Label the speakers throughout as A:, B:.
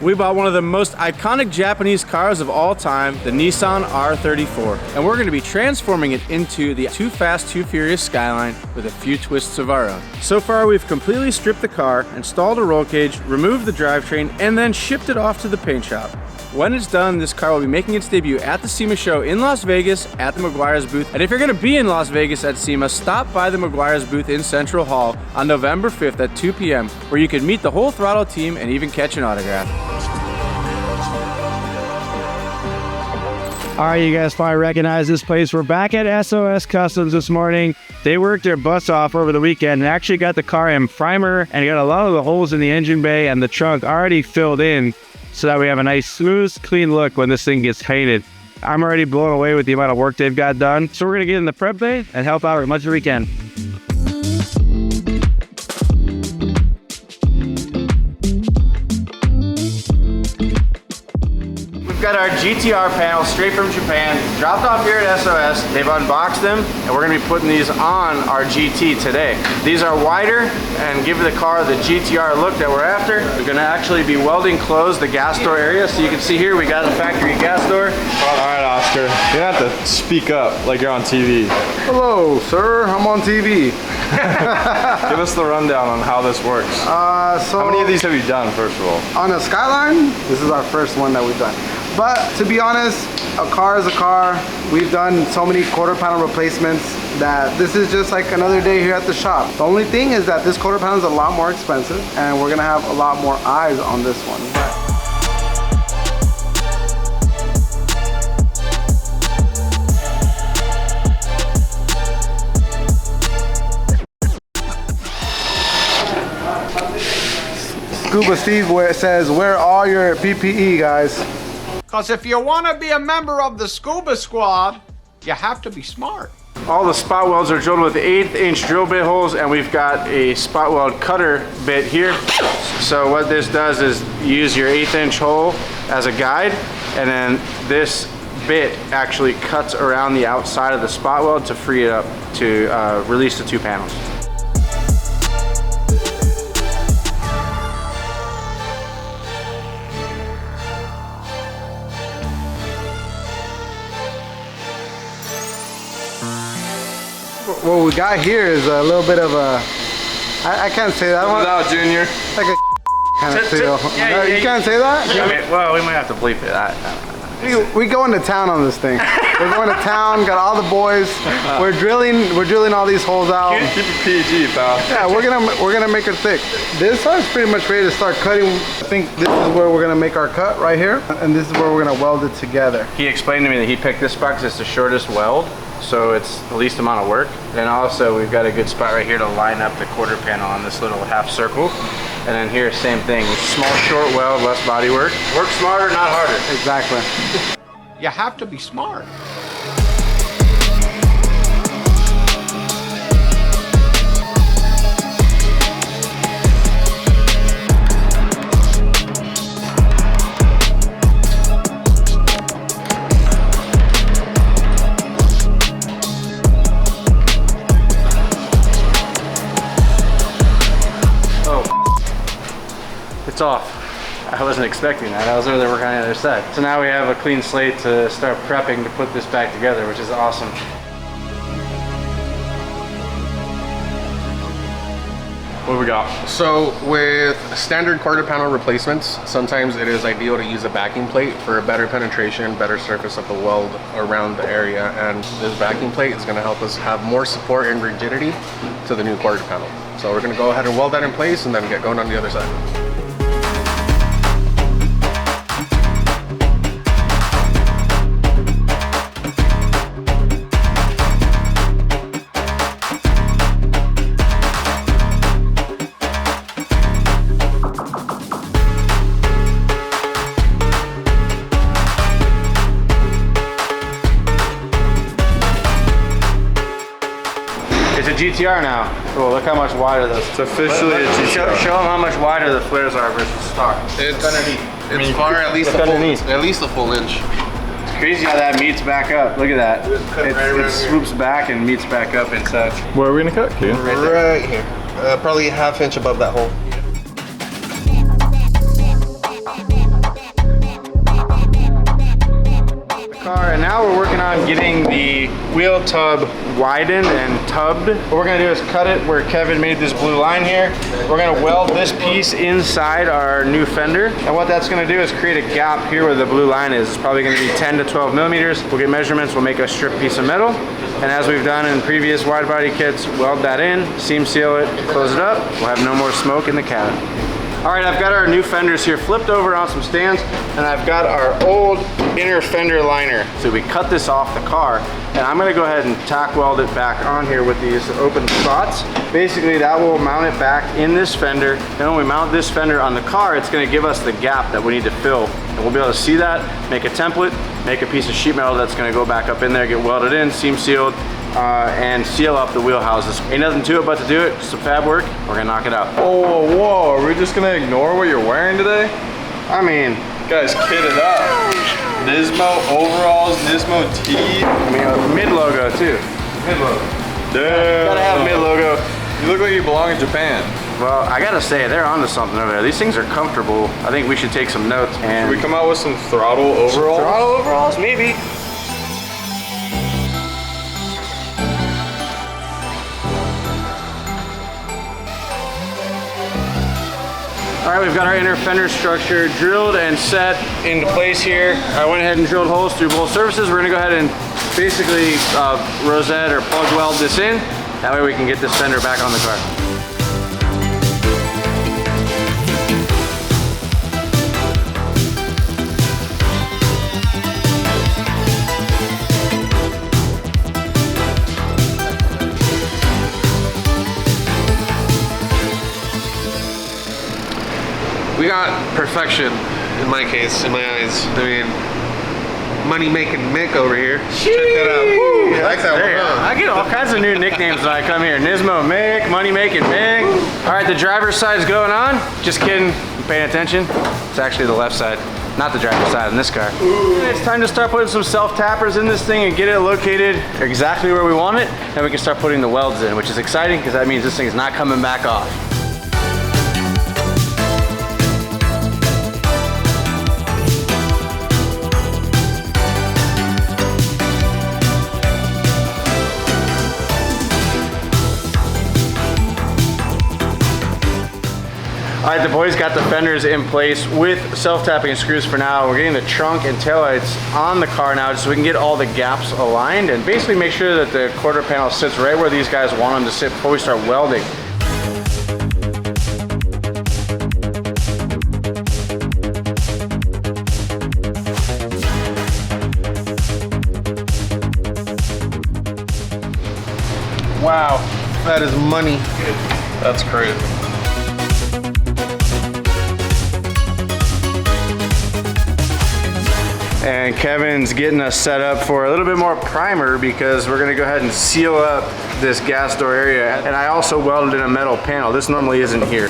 A: We bought one of the most iconic Japanese cars of all time, the Nissan R34. And we're gonna be transforming it into the Too Fast, Too Furious Skyline with a few twists of our own. So far, we've completely stripped the car, installed a roll cage, removed the drivetrain, and then shipped it off to the paint shop. When it's done, this car will be making its debut at the SEMA show in Las Vegas at the Meguiar's booth. And if you're gonna be in Las Vegas at SEMA, stop by the Meguiar's booth in Central Hall on November 5th at 2 p.m. where you can meet the whole throtl team and even catch an autograph.
B: All right, you guys probably recognize this place. We're back at SOS Customs this morning. They worked their butts off over the weekend and actually got the car in primer and got a lot of the holes in the engine bay and the trunk already filled in so that we have a nice, smooth, clean look when this thing gets painted. I'm already blown away with the amount of work they've got done. So we're gonna get in the prep bay and help out as much as we can.
A: We've got our GTR panels straight from Japan, dropped off here at SOS. They've unboxed them, and we're gonna be putting these on our GT today. These are wider and give the car the GTR look that we're after. We're gonna actually be welding closed the gas door area. So you can see here, we got the factory gas door.
C: All right, Oscar, you're gonna have to speak up like you're on TV.
D: Hello, sir. I'm on TV.
C: Give us the rundown on how this works.
D: So
C: how many of these have you done, first of all?
D: On a Skyline, this is our first one that we've done. But to be honest, a car is a car. We've done so many quarter panel replacements that this is just like another day here at the shop. The only thing is that this quarter panel is a lot more expensive and we're gonna have a lot more eyes on this one. Scuba Steve says, where are your PPE, guys?
E: Because if you want to be a member of the Scuba Squad, you have to be smart.
A: All the spot welds are drilled with 1/8 inch drill bit holes, and we've got a spot weld cutter bit here. So what this does is use your 1/8 inch hole as a guide, and then this bit actually cuts around the outside of the spot weld to free it up to release the two panels.
D: What we got here is a little bit of a, I can't say that one.
C: No, Junior.
D: Like a kind of feel.
A: Yeah,
D: You can't say that?
A: Well, we might have to bleep it.
D: We going to town on this thing. We're going to town, got all the boys. We're drilling all these holes out.
C: Keep it PG, pal.
D: Yeah, we're gonna make it thick. This side's pretty much ready to start cutting. I think this is where we're gonna make our cut right here, and this is where we're gonna weld it together.
A: He explained to me that he picked this spot because it's the shortest weld, so it's the least amount of work. And also we've got a good spot right here to line up the quarter panel on this little half circle. And then here, same thing, small short weld, less body work. Work smarter, not harder.
D: Exactly.
E: You have to be smart.
A: It's off. I wasn't expecting that. I was over there working on the other side. So now we have a clean slate to start prepping to put this back together, which is awesome.
C: What do we got?
F: So with standard quarter panel replacements, sometimes it is ideal to use a backing plate for better penetration, better surface of the weld around the area. And this backing plate is gonna help us have more support and rigidity to the new quarter panel. So we're gonna go ahead and weld that in place and then get going on the other side.
A: It's a GTR now. Cool, look how much wider those.
C: It's officially a GTR.
A: Show them how much wider the flares are versus stock.
F: It's far at least a full inch.
A: It's crazy how that meets back up. Look at that. It swoops back and meets back up and such.
C: Where are we gonna cut, Keegan?
F: Right here. Probably a half inch above that hole.
A: on getting the wheel tub widened and tubbed. What we're gonna do is cut it where Kevin made this blue line here. We're gonna weld this piece inside our new fender. And what that's gonna do is create a gap here where the blue line is. It's probably gonna be 10 to 12 millimeters. We'll get measurements, we'll make a strip piece of metal. And as we've done in previous wide body kits, weld that in, seam seal it, close it up. We'll have no more smoke in the cabin. All right, I've got our new fenders here flipped over on some stands, and I've got our old inner fender liner. So we cut this off the car, and I'm gonna go ahead and tack weld it back on here with these open spots. Basically, that will mount it back in this fender. Then when we mount this fender on the car, it's gonna give us the gap that we need to fill. And we'll be able to see that, make a template, make a piece of sheet metal that's gonna go back up in there, get welded in, seam sealed, and seal up the wheel houses. Ain't nothing to it but to do it. Just some fab work. We're gonna knock it out.
C: Oh, whoa, are we just gonna ignore what you're wearing today?
A: I mean,
C: Guys, kitted up. Nismo overalls, Nismo tee.
A: I mean, mid logo too. Mid logo.
C: Damn.
A: Gotta have mid logo.
C: You look like you belong in Japan.
A: Well, I gotta say, they're onto something over there. These things are comfortable. I think we should take some notes. And
C: Should we come out with some throtl overalls?
A: throttle overalls, maybe. All right, we've got our inner fender structure drilled and set into place here. I went ahead and drilled holes through both surfaces. We're gonna go ahead and basically rosette or plug weld this in. That way we can get this fender back on the car.
F: We got perfection, in my case, in my eyes. I mean, money-making Mick over here. Check that out. Woo, I like that one, huh?
A: I get all kinds of new nicknames when I come here. Nismo Mick, Money Making Mick. All right, the driver's side's going on. Just kidding, I'm paying attention. It's actually the left side, not the driver's side in this car. It's time to start putting some self-tappers in this thing and get it located exactly where we want it. Then we can start putting the welds in, which is exciting because that means this thing is not coming back off. All right, the boys got the fenders in place with self-tapping screws for now. We're getting the trunk and taillights on the car now just so we can get all the gaps aligned and basically make sure that the quarter panel sits right where these guys want them to sit before we start welding.
F: Wow, that is money.
C: That's crazy.
A: And Kevin's getting us set up for a little bit more primer because we're gonna go ahead and seal up this gas door area. And I also welded in a metal panel. This normally isn't here.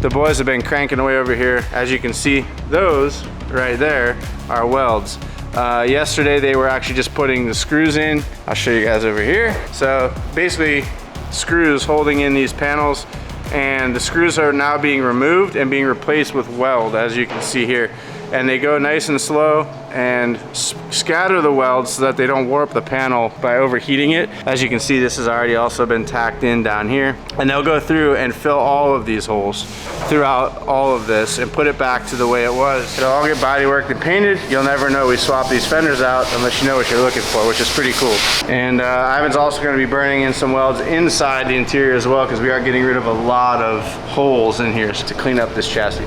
A: The boys have been cranking away over here. As you can see, those right there are welds. Yesterday they were actually just putting the screws in. I'll show you guys over here. So basically, screws holding in these panels, and the screws are now being removed and being replaced with weld, as you can see here. And they go nice and slow and scatter the welds so that they don't warp the panel by overheating it. As you can see, this has already also been tacked in down here. And they'll go through and fill all of these holes throughout all of this and put it back to the way it was. It'll all get body worked and painted. You'll never know we swapped these fenders out unless you know what you're looking for, which is pretty cool. And Ivan's also gonna be burning in some welds inside the interior as well, because we are getting rid of a lot of holes in here to clean up this chassis.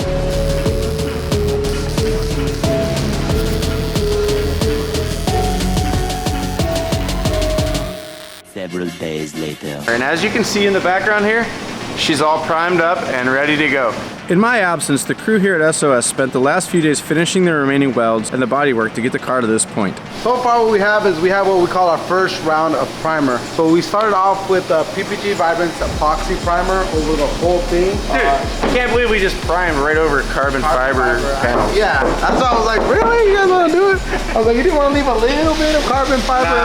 G: Several days later.
A: And as you can see in the background here, she's all primed up and ready to go. In my absence, the crew here at SOS spent the last few days finishing the remaining welds and the bodywork to get the car to this point.
D: So far what we have is we have what we call our first round of primer. So we started off with PPG Vibrance epoxy primer over the whole thing.
A: Dude, I can't believe we just primed right over carbon fiber panels.
D: Yeah, that's why I was like, really? You guys want to do it? I was like, you didn't want to leave a little bit of carbon fiber?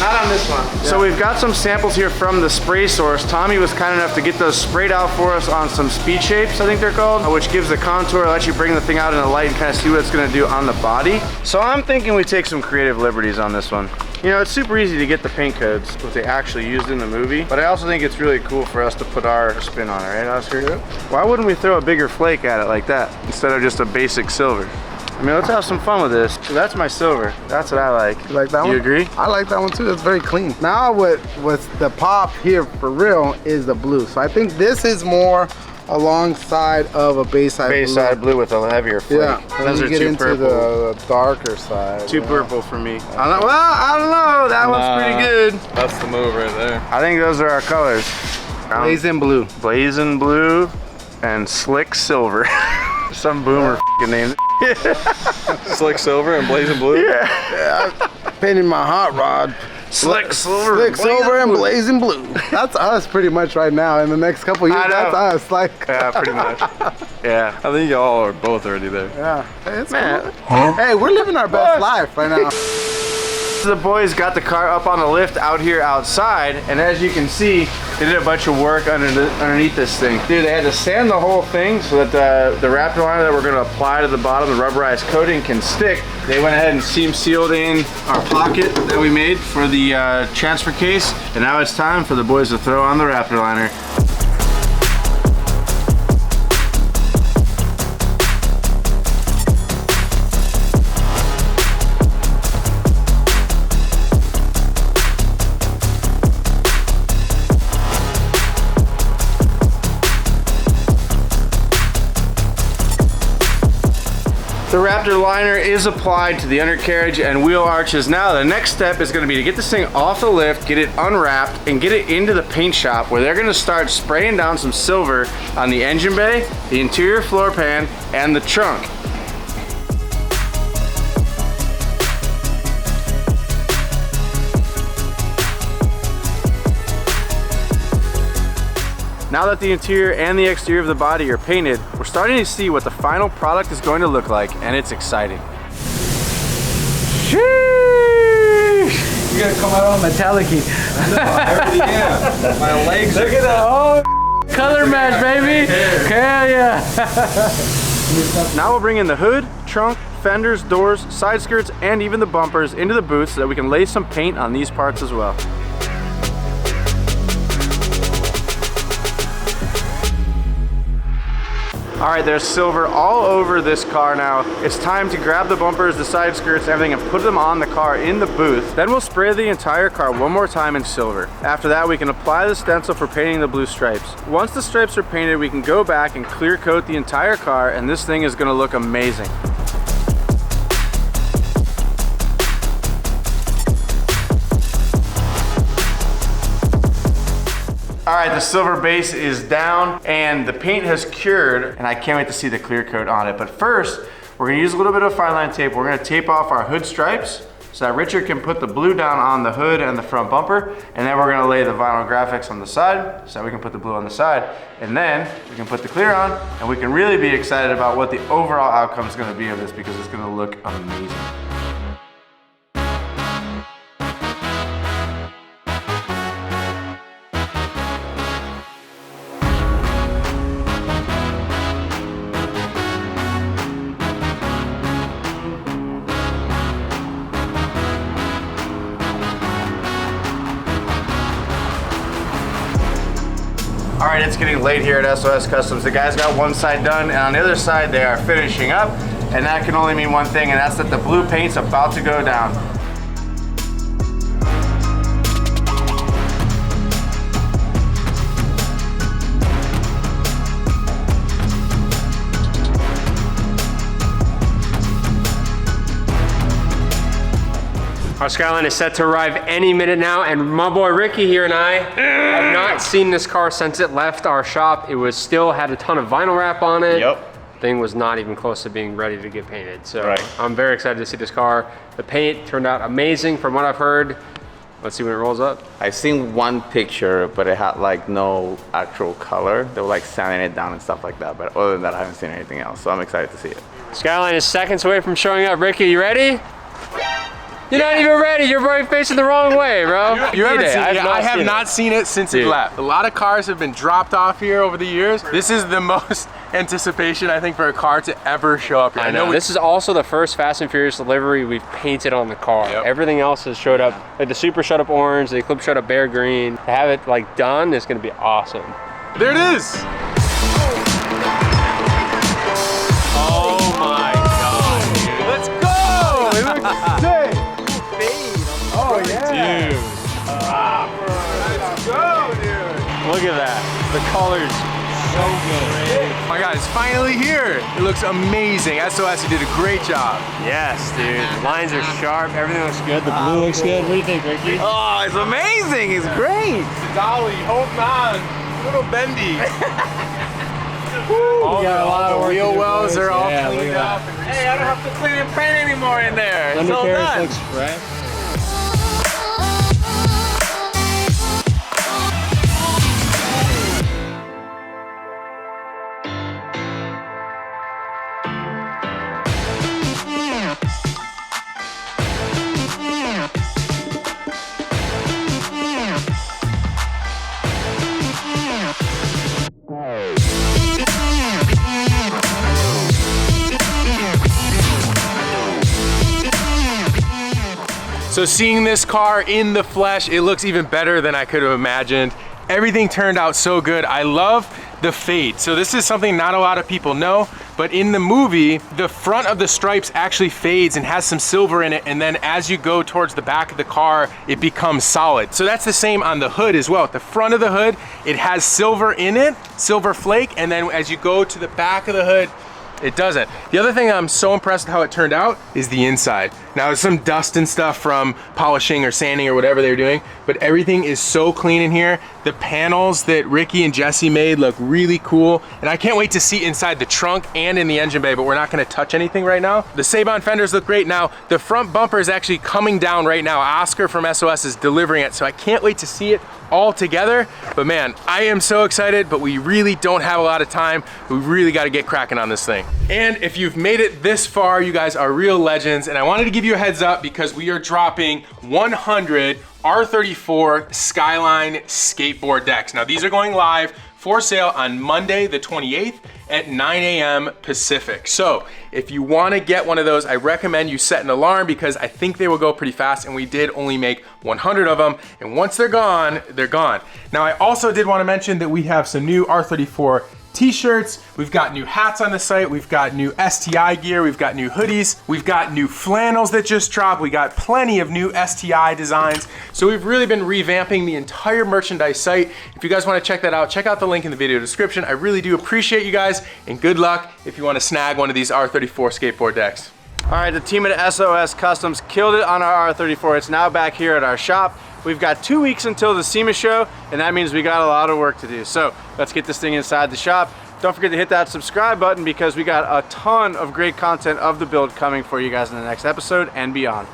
A: Not on this one. Yeah. So we've got some samples here from the spray source. Tommy was kind enough to get those sprayed out for us on some speed shapes, I think they're called, which gives the contour, lets you bring the thing out in the light and kind of see what it's going to do on the body. So I'm thinking we take some creative liberties on this one. You know, it's super easy to get the paint codes, what they actually used in the movie, but I also think it's really cool for us to put our spin on it, right, Oscar? Yeah. Why wouldn't we throw a bigger flake at it like that instead of just a basic silver? I mean, let's have some fun with this. So that's my silver. That's what I like.
D: You like that one?
A: You agree?
D: I like that one too. It's very clean. Now what's the pop here for real is the blue. So I think this is more alongside of a Bayside
A: blue with a heavier flake.
D: Yeah,
A: those are
D: get
A: too
D: into
A: purple.
D: the darker side.
A: Too purple for me. I don't know. That one's pretty good.
C: That's the move right there.
A: I think those are our colors.
D: Blazing blue.
A: Blazing blue and slick silver. Some boomer f***ing name.
C: Slick silver and blazing blue?
A: Yeah.
D: Painting my hot rod.
A: Slick silver.
D: Slick silver and blazing blue. That's us pretty much right now. In the next couple years, that's us. Like.
A: Yeah, pretty much. Yeah.
C: I think y'all are both already there.
D: Yeah. Hey, it's
A: Man.
D: cool. Huh? Hey, we're living our best life right now.
A: The boys got the car up on the lift out here outside, and as you can see, they did a bunch of work underneath this thing. Dude, they had to sand the whole thing so that the Raptor liner that we're gonna apply to the bottom, the rubberized coating, can stick. They went ahead and seam sealed in our pocket that we made for the transfer case, and now it's time for the boys to throw on the Raptor liner. The Raptor liner is applied to the undercarriage and wheel arches. Now the next step is going to be to get this thing off the lift, get it unwrapped, and get it into the paint shop where they're going to start spraying down some silver on the engine bay, the interior floor pan, and the trunk. Now that the interior and the exterior of the body are painted, we're starting to see what the final product is going to look like, and it's exciting.
B: You gotta come out all metallic-y.
C: I already am. My legs
B: Look at that whole color match, baby. Hell yeah.
A: Now we'll bring in the hood, trunk, fenders, doors, side skirts, and even the bumpers into the booth so that we can lay some paint on these parts as well. All right, there's silver all over this car now. It's time to grab the bumpers, the side skirts, everything, and put them on the car in the booth. Then we'll spray the entire car one more time in silver. After that, we can apply the stencil for painting the blue stripes. Once the stripes are painted, we can go back and clear coat the entire car, and this thing is gonna look amazing. All right, the silver base is down and the paint has cured, and I can't wait to see the clear coat on it. But first, we're gonna use a little bit of fine line tape. We're gonna tape off our hood stripes so that Richard can put the blue down on the hood and the front bumper, and then we're gonna lay the vinyl graphics on the side so that we can put the blue on the side, and then we can put the clear on, and we can really be excited about what the overall outcome is gonna be of this because it's gonna look amazing. All right, it's getting late here at SOS Customs. The guys got one side done, and on the other side, they are finishing up, and that can only mean one thing, and that's that the blue paint's about to go down.
H: Our Skyline is set to arrive any minute now, and my boy Ricky here and I have not seen this car since it left our shop. It was still had a ton of vinyl wrap on it.
A: Yep.
H: Thing was not even close to being ready to get painted. So
A: right.
H: I'm very excited to see this car. The paint turned out amazing from what I've heard. Let's see when it rolls up.
I: I've seen one picture, but it had like no actual color. They were like sanding it down and stuff like that. But other than that, I haven't seen anything else. So I'm excited to see it.
H: Skyline is seconds away from showing up. Ricky, you ready? You're not even ready. You're already facing the wrong way, bro.
F: You haven't seen it. I have not seen it since it left. A lot of cars have been dropped off here over the years. This is the most anticipation, I think, for a car to ever show up here.
H: I know. This is also the first Fast and Furious delivery we've painted on the car.
F: Yep.
H: Everything else has showed up. Like the Super showed up orange, the Eclipse showed up bare green. To have it like done is gonna be awesome.
F: There it is.
H: Oh my God, dude.
F: Let's go. It looks sick.
D: Oh yeah.
H: Dude.
F: Let's go, dude.
H: Look at that. The colors so good.
F: Oh my God, it's finally here. It looks amazing. SOS, you did a great job.
H: Yes, dude. The lines are sharp. Everything looks good. The blue looks good. What do you think, Ricky?
I: Oh, it's amazing. It's great.
F: Dolly, hold on. A little bendy.
H: All
F: the wheel wells are all cleaned up.
I: Hey, I don't have to clean and paint anymore in there. It's all done.
H: Looks fresh.
F: So seeing this car in the flesh, it looks even better than I could have imagined. Everything turned out so good. I love the fade. So this is something not a lot of people know, but in the movie, the front of the stripes actually fades and has some silver in it, and then as you go towards the back of the car, it becomes solid. So that's the same on the hood as well. At the front of the hood, it has silver in it, silver flake, and then as you go to the back of the hood, it doesn't. The other thing I'm so impressed with how it turned out is the inside. Now there's some dust and stuff from polishing or sanding or whatever they're doing, but everything is so clean in here. The panels that Ricky and Jesse made look really cool, and I can't wait to see inside the trunk and in the engine bay, but we're not gonna touch anything right now. The Sabon fenders look great. Now, the front bumper is actually coming down right now. Oscar from SOS is delivering it, so I can't wait to see it all together. But man, I am so excited, but we really don't have a lot of time. We really got to get cracking on this thing. And if you've made it this far, you guys are real legends, and I wanted to give you a heads up because we are dropping 100 R34 Skyline skateboard decks. Now these are going live for sale on Monday the 28th at 9 a.m. Pacific. So if you wanna get one of those, I recommend you set an alarm because I think they will go pretty fast, and we did only make 100 of them, and once they're gone, they're gone. Now I also did wanna mention that we have some new R34 t-shirts, we've got new hats on the site, we've got new STI gear, we've got new hoodies, we've got new flannels that just dropped, we got plenty of new STI designs. So we've really been revamping the entire merchandise site. If you guys wanna check that out, check out the link in the video description. I really do appreciate you guys, and good luck if you wanna snag one of these R34 skateboard decks.
A: All right, the team at SOS Customs killed it on our R34. It's now back here at our shop. We've got 2 weeks until the SEMA show, and that means we got a lot of work to do. So let's get this thing inside the shop. Don't forget to hit that subscribe button because we got a ton of great content of the build coming for you guys in the next episode and beyond.